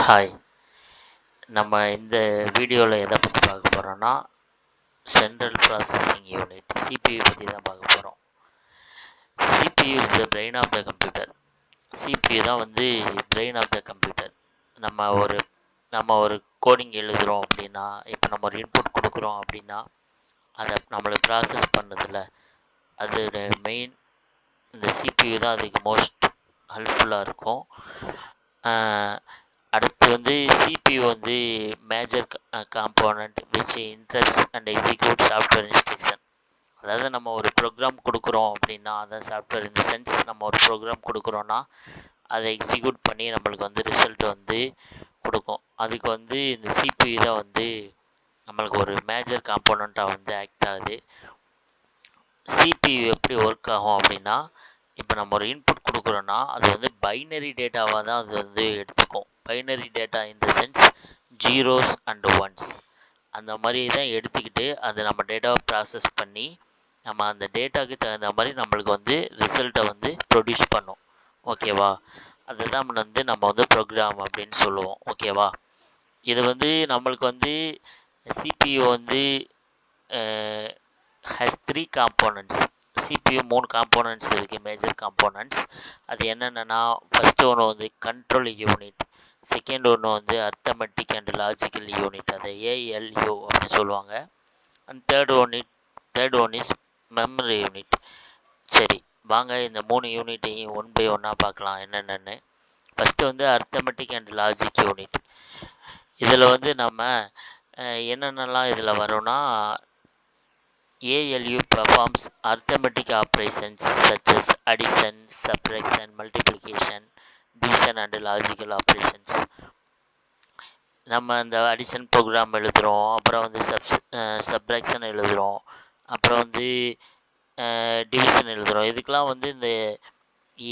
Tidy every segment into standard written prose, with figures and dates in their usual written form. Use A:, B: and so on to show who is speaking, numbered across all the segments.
A: Hi. நம்ம இந்த வீடியோவில் எதை பற்றி பார்க்க போகிறோன்னா சென்ட்ரல் ப்ராசஸிங் யூனிட் சிபியு பற்றி தான் பார்க்க போகிறோம். CPU is the brain of the computer. CPU தான் வந்து பிரெயின் ஆஃப் த கம்ப்யூட்டர். நம்ம ஒரு கோடிங் எழுதுகிறோம் அப்படின்னா, இப்போ நம்ம ஒரு இன்புட் கொடுக்குறோம் அப்படின்னா, அதை நம்மளுக்கு ப்ராசஸ் பண்ணதில்ல, அதோட மெயின் இந்த சிபியு தான் அதுக்கு மோஸ்ட் ஹெல்ப்ஃபுல்லாக இருக்கும். அடுத்து வந்து சிபியு வந்து major component which interrupts and execute software instruction. அதாவது நம்ம ஒரு ப்ரோக்ராம் கொடுக்குறோம் அப்படின்னா, அதான் சாஃப்ட்வேர் இந்த சென்ஸ், நம்ம ஒரு ப்ரோக்ராம் கொடுக்குறோன்னா அதை எக்ஸிக்யூட் பண்ணி நம்மளுக்கு வந்து ரிசல்ட் வந்து கொடுக்கும். அதுக்கு வந்து இந்த சிபியு தான் வந்து நம்மளுக்கு ஒரு மேஜர் காம்போனண்ட்டாக வந்து ஆக்ட் ஆகுது. சிபியு எப்படி ஒர்க் ஆகும் அப்படின்னா, இப்போ நம்ம ஒரு இன்புட் கொடுக்குறோன்னா அது வந்து பைனரி டேட்டாவாக தான் அது வந்து எடுத்துக்கும். பைனரி டேட்டா இந்த சென்ஸ் ஜீரோஸ் அண்ட் ஒன்ஸ் அந்த மாதிரி தான் எடுத்துக்கிட்டு அது நம்ம டேட்டாவை ப்ராசஸ் பண்ணி நம்ம அந்த டேட்டாவுக்கு தகுந்த மாதிரி நம்மளுக்கு வந்து ரிசல்ட்டை வந்து ப்ரொடியூஸ் பண்ணும். ஓகேவா? அதுதான் வந்து நம்ம வந்து ப்ரோக்ராம் அப்படின்னு சொல்லுவோம். ஓகேவா? இது வந்து நம்மளுக்கு வந்து சிபியு வந்து ஹேஸ் 3 காம்போனன்ட்ஸ். சிபியு 3 காம்போனன்ட்ஸ் இருக்குது, மேஜர் காம்போனன்ட்ஸ். அது என்னென்னா, ஃபஸ்ட்டு ஒன்று வந்து கண்ட்ரோல் யூனிட், செகண்ட் ஒன்று வந்து அர்த்தமெட்டிக் அண்ட் லாஜிக்கல் யூனிட், அதை ஏஎல்யூ அப்படின்னு சொல்லுவாங்க. And third one is memory unit. சரி, வாங்க இந்த 3 யூனிட்டையும் ஒன் பை ஒன்னாக பார்க்கலாம் என்னென்னு. ஃபஸ்ட்டு வந்து அர்த்தமெட்டிக் அண்ட் லாஜிக் யூனிட். இதில் வந்து நம்ம என்னென்னலாம் இதில் வரோன்னா, ALU performs arithmetic operations such as addition, subtraction, multiplication, division and logical operations. நம்ம இந்த அடிஷன் ப்ரோக்ராம் எழுதுகிறோம், அப்புறம் வந்து சப்ராக்ஷன் எழுதுகிறோம், அப்புறம் வந்து டிவிஷன் எழுதுகிறோம். இதுக்கெலாம் வந்து இந்த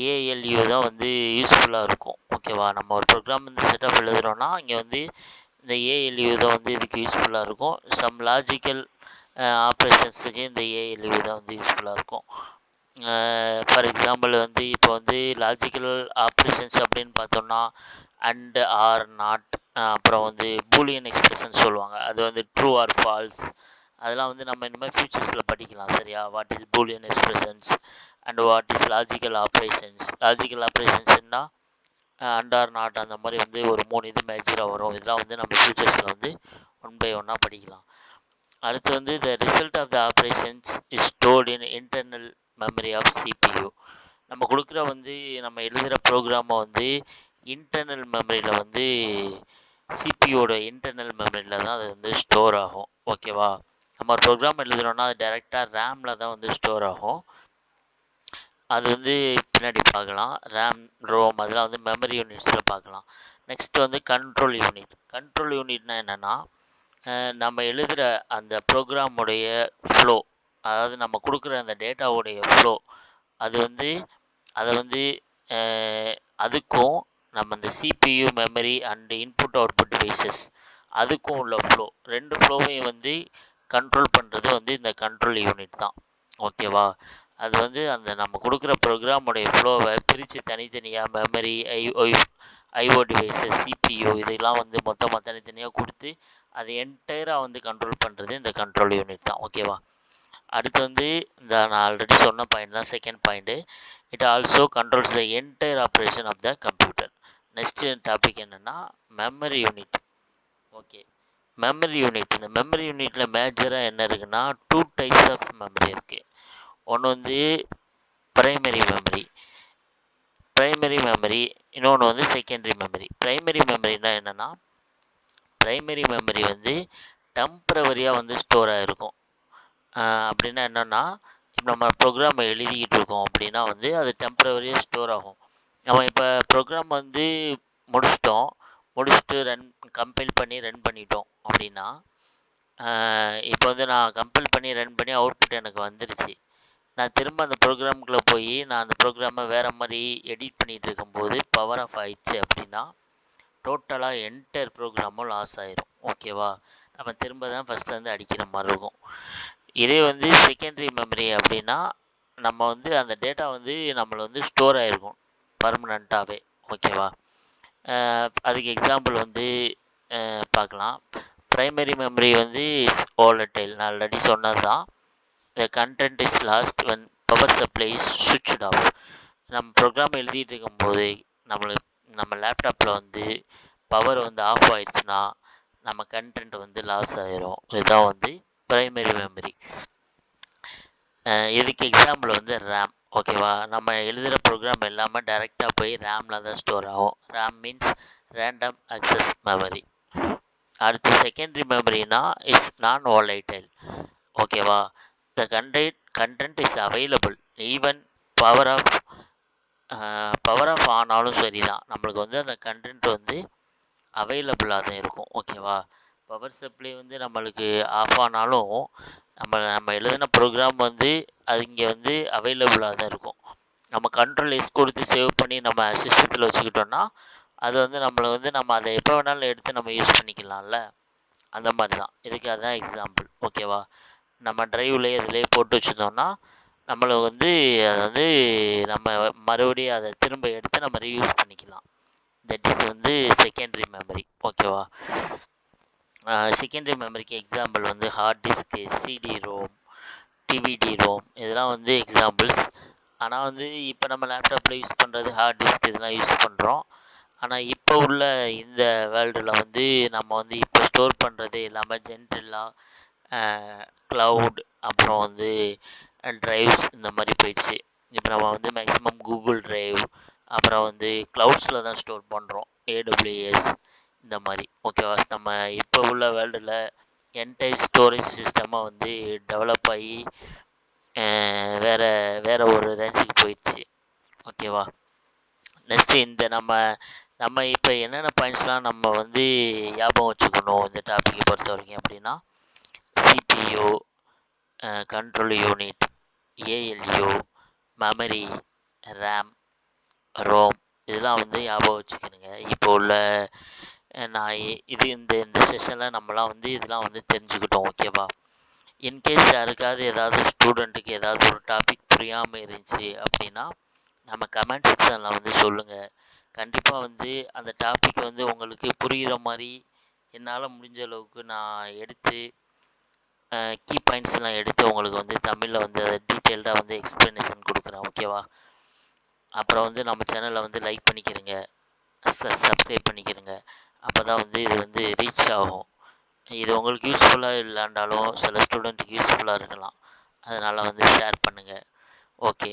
A: ALU தான் வந்து யூஸ்ஃபுல்லாக இருக்கும். ஓகேவா? நம்ம ஒரு ப்ரோக்ராம் இந்த செட்டப் எழுதுகிறோன்னா இங்கே வந்து இந்த ALU தான் வந்து இதுக்கு யூஸ்ஃபுல்லாக இருக்கும். சம் லாஜிக்கல் ஆப்ரேஷன்ஸுக்கு இந்த ஏஎல்யூ தான் வந்து யூஸ்ஃபுல்லாக இருக்கும். ஃபார் எக்ஸாம்பிள் வந்து இப்போ வந்து லாஜிக்கல் ஆப்ரேஷன்ஸ் அப்படின்னு பார்த்தோம்னா அண்ட் ஆர் நாட், அப்புறம் வந்து பூலியன் எக்ஸ்பிரஷன் சொல்லுவாங்க, அது வந்து ட்ரூ ஆர் ஃபால்ஸ். அதெல்லாம் வந்து நம்ம இனிமேல் ஃபியூச்சர்ஸில் படிக்கலாம். சரியா? What is Boolean expressions and what is logical operations. Logical ஆப்ரேஷன்ஸ்னால் அண்ட் ஆர் நாட் அந்த மாதிரி வந்து ஒரு 3 இது மேஜராக வரும். இதெல்லாம் வந்து நம்ம ஃபியூச்சர்ஸில் வந்து ஒன் பை ஒன்னாக படிக்கலாம். அடுத்து வந்து the result of the operations is stored in internal memory of CPU. நம்ம கொடுக்குற வந்து நம்ம எழுதுகிற ப்ரோக்ராமை வந்து இன்டர்னல் மெமரியில் வந்து சிபியோட இன்டர்னல் மெமரியில் தான் அது வந்து ஸ்டோர் ஆகும். ஓகேவா? நம்ம ஒரு ப்ரோக்ராம் எழுதுகிறோன்னா அது டைரெக்டாக ரேமில் தான் வந்து ஸ்டோர் ஆகும். அது வந்து பின்னாடி பார்க்கலாம். ரேம், ரோம் அதெல்லாம் வந்து மெமரி யூனிட்ஸில் பார்க்கலாம். நெக்ஸ்ட் வந்து கண்ட்ரோல் யூனிட். கண்ட்ரோல் யூனிட்னா என்னென்னா, நம்ம எழுதுகிற அந்த ப்ரோக்ராமுடைய ஃப்ளோ, அதாவது நம்ம கொடுக்குற அந்த டேட்டாவுடைய ஃப்ளோ, அதை வந்து அதுக்கும் நம்ம இந்த CPU memory and input output devices அதுக்கும் உள்ள ஃப்ளோ, ரெண்டு ஃப்ளோவையும் வந்து கண்ட்ரோல் பண்ணுறது வந்து இந்த கண்ட்ரோல் யூனிட் தான். ஓகேவா? அது வந்து அந்த நம்ம கொடுக்குற ப்ரோக்ராமுடைய ஃப்ளோவை பிரித்து தனித்தனியாக மெமரி, ஐஓ டிவைசஸ், சிபியு இதெல்லாம் வந்து மொத்தமாக தனித்தனியாக கொடுத்து அது என்டையராக வந்து கண்ட்ரோல் பண்ணுறது இந்த கண்ட்ரோல் யூனிட் தான். ஓகேவா? அடுத்து வந்து இந்த நான் ஆல்ரெடி சொன்ன பாயிண்ட் தான் second point. It also controls the entire operation of the computer. Next topic என்னென்னா memory unit. Okay, memory unit. இந்த மெமரி யூனிட்டில் மேஜராக என்ன இருக்குன்னா 2 டைப்ஸ் ஆஃப் மெமரி இருக்குது. ஒன்று வந்து ப்ரைமரி மெமரி, இன்னொன்று வந்து செகண்டரி மெமரி. ப்ரைமரி மெமரினா என்னென்னா, ப்ரைமரி மெமரி வந்து டெம்ப்ரவரியாக வந்து ஸ்டோர் ஆகிருக்கும். அப்படின்னா என்னென்னா, இப்போ நம்ம ப்ரோக்ராம் எழுதிக்கிட்டு இருக்கோம் அப்படின்னா வந்து அது டெம்ப்ரவரியாக ஸ்டோர் ஆகும். நம்ம இப்போ ப்ரோக்ராம் வந்து முடிச்சுட்டு கம்பைல் பண்ணி ரன் பண்ணிட்டோம் அப்படின்னா, இப்போ வந்து நான் கம்பைல் பண்ணி ரன் பண்ணி அவுட்புட் எனக்கு வந்துருச்சு. நான் திரும்ப அந்த ப்ரோக்ராமுக்குள்ளே போய் நான் அந்த ப்ரோக்ராமை வேறு மாதிரி எடிட் பண்ணிகிட்டு இருக்கும்போது பவர் ஆஃப் ஆயிடுச்சு அப்படின்னா டோட்டலாக என்டையர் ப்ரோக்ராமும் லாஸ் ஆயிரும். ஓகேவா? நம்ம திரும்ப தான் ஃபஸ்ட்லேருந்து அடிக்கிற மாதிரி இருக்கும். இதே வந்து செகண்டரி மெமரி அப்படின்னா நம்ம வந்து அந்த டேட்டா வந்து நம்மளை வந்து ஸ்டோர் ஆகிருக்கும் பர்மனண்ட்டாகவே. ஓகேவா? அதுக்கு எக்ஸாம்பிள் வந்து பார்க்கலாம். ப்ரைமரி மெமரி வந்து இஸ் volatile. நான் ஆல்ரெடி சொன்னது தான். The content is lost when power supply is switched off. நம்ம ப்ரோக்ராம் எழுதிட்டு இருக்கும்போது நம்ம லேப்டாப்பில் வந்து பவர் வந்து ஆஃப் ஆயிடுச்சுன்னா நம்ம கண்டென்ட் வந்து லாஸ் ஆயிரும். இதுதான் வந்து ப்ரைமரி மெமரி. இதுக்கு எக்ஸாம்பிள் வந்து ரேம். ஓகேவா, நம்ம எழுதுகிற ப்ரோக்ராம் எல்லாமே டைரெக்டாக போய் ரேமில் தான் ஸ்டோர் ஆகும். RAM means random access memory. அடுத்து செகண்டரி மெமரினா இஸ் நான் volatile. ஓகேவா, the content is available even power off ஆனாலும் சரி தான், நம்மளுக்கு வந்து அந்த கண்டென்ட் வந்து அவைலபிளாக தான் இருக்கும். ஓகேவா, பவர் சப்ளை வந்து நம்மளுக்கு ஆஃப் ஆனாலும் நம்ம எழுதின ப்ரோக்ராம் வந்து அது இங்கே வந்து அவைலபிளாக தான் இருக்கும். நம்ம கண்ட்ரோல் எஸ் கொடுத்து சேவ் பண்ணி நம்ம சிஸ்டத்தில் வச்சுக்கிட்டோன்னா அது வந்து நம்மளை வந்து நம்ம அதை எப்போ வேணாலும் எடுத்து நம்ம யூஸ் பண்ணிக்கலாம்ல. அந்த மாதிரி தான், இதுக்கு அதுதான் எக்ஸாம்பிள். ஓகேவா, நம்ம ட்ரைவ்லேயே இதிலே போட்டு வச்சுருந்தோம்னா நம்மளை வந்து அதை வந்து நம்ம மறுபடியும் அதை திரும்ப எடுத்து நம்ம ரீயூஸ் பண்ணிக்கலாம். தட் இஸ் வந்து செகண்டரி மெமரி. ஓகேவா, செகண்டரி மெமரிக்கு எக்ஸாம்பிள் வந்து hard disk, CD ROM, DVD ROM, இதெல்லாம் வந்து எக்ஸாம்பிள்ஸ். ஆனால் வந்து இப்போ நம்ம லேப்டாப்பில் யூஸ் பண்ணுறது ஹார்ட் டிஸ்க் இதெல்லாம் யூஸ் பண்ணுறோம். ஆனால் இப்போ உள்ள இந்த வேர்ல்டில் வந்து நம்ம வந்து இப்போ ஸ்டோர் பண்ணுறது எல்லாமே ஜென்ரலாக க்ளவுட், அப்புறம் வந்து ட்ரைவ்ஸ் இந்த மாதிரி போயிடுச்சு. இப்போ நம்ம வந்து மேக்ஸிமம் கூகுள் ட்ரைவ், அப்புறம் வந்து க்ளவுட்ஸில் தான் ஸ்டோர் பண்ணுறோம், AWS இந்த மாதிரி. ஓகேவா, நம்ம இப்போ உள்ள வேர்ல்டில் என்டையர் ஸ்டோரேஜ் சிஸ்டமாக வந்து டெவலப் ஆகி வேறு ஒரு ரேஞ்சுக்கு போயிடுச்சு. ஓகேவா, நெக்ஸ்ட்டு இந்த நம்ம இப்போ என்னென்ன பாயிண்ட்ஸ்லாம் நம்ம வந்து ஞாபகம் வச்சுக்கணும் இந்த டாப்பிக்கை பொறுத்த வரைக்கும் அப்படின்னா, CPU, control unit, ALU, memory, RAM, ROM, இதெல்லாம் வந்து ஞாபகம் வச்சுக்கணுங்க. இப்போ உள்ள நான் இது இந்த செஷனில் நம்மலாம் வந்து இதெல்லாம் வந்து தெரிஞ்சுக்கிட்டோம். ஓகேவா, இன்கேஸ் யாருக்காவது ஏதாவது ஸ்டூடெண்ட்டுக்கு ஏதாவது ஒரு டாபிக் புரியாமல் இருந்துச்சு அப்படின்னா நம்ம கமெண்ட் செக்ஷனில் வந்து சொல்லுங்கள். கண்டிப்பாக வந்து அந்த டாபிக் வந்து உங்களுக்கு புரிகிற மாதிரி என்னால் முடிஞ்ச அளவுக்கு நான் எடுத்து கீ பாயிண்ட்ஸ்லாம் எடுத்து உங்களுக்கு வந்து தமிழில் வந்து அதை டீட்டெயில்டாக வந்து எக்ஸ்ப்ளனேஷன் கொடுக்குறேன். ஓகேவா, அப்புறம் வந்து நம்ம சேனலை வந்து லைக் பண்ணிக்கிறங்க, சப்ஸ்கிரைப் பண்ணிக்கிறங்க. அப்போ தான் வந்து இது வந்து ரீச் ஆகும். இது உங்களுக்கு யூஸ்ஃபுல்லாக இல்லைன்றாலும் சில ஸ்டூடெண்ட்டுக்கு யூஸ்ஃபுல்லாக இருக்கலாம். அதனால் வந்து ஷேர் பண்ணுங்கள். ஓகே,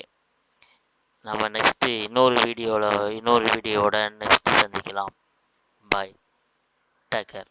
A: நம்ம நெக்ஸ்ட்டு இன்னொரு வீடியோவோட நெக்ஸ்ட்டு சந்திக்கலாம். பாய், டேக் கேர்.